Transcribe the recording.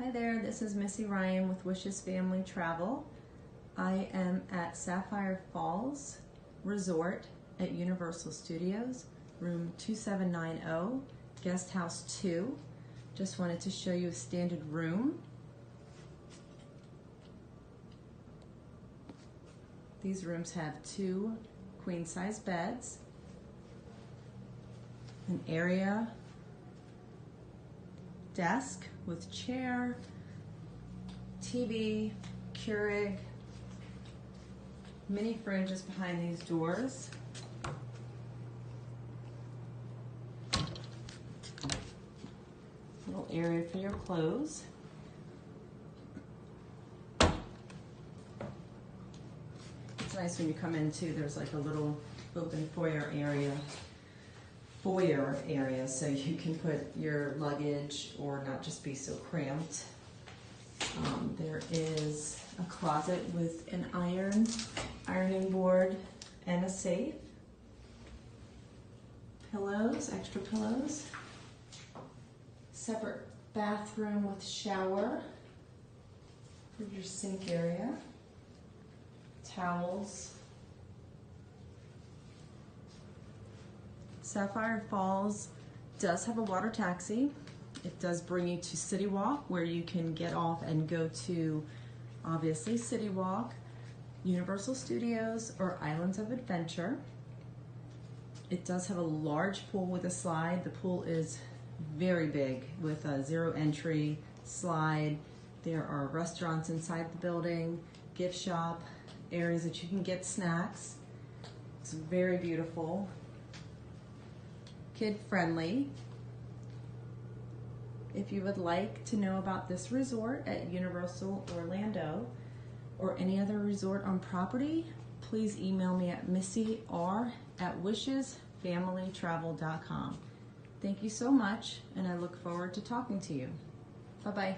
Hi there, this is Missy Ryan with Wishes Family Travel. I am at Sapphire Falls Resort at Universal Studios, room 2790, guest house 2. Just wanted to show you a standard room. These rooms have 2 queen-size beds, an area desk with chair, TV, Keurig, mini fridges behind these doors. Little area for your clothes. It's nice when you come in too, there's like a little open foyer area so you can put your luggage or not just be so cramped. There is a closet with an ironing board and a safe. Pillows, extra pillows. Separate bathroom with shower for your sink area. Towels. Sapphire Falls does have a water taxi. It does bring you to City Walk, where you can get off and go to, obviously, City Walk, Universal Studios, or Islands of Adventure. It does have a large pool with a slide. The pool is very big with a 0 entry slide. There are restaurants inside the building, gift shop, areas that you can get snacks. It's very beautiful. Kid friendly. If you would like to know about this resort at Universal Orlando or any other resort on property, please email me at missy@wishesfamilytravel.com. Thank you so much, and I look forward to talking to you. Bye-bye.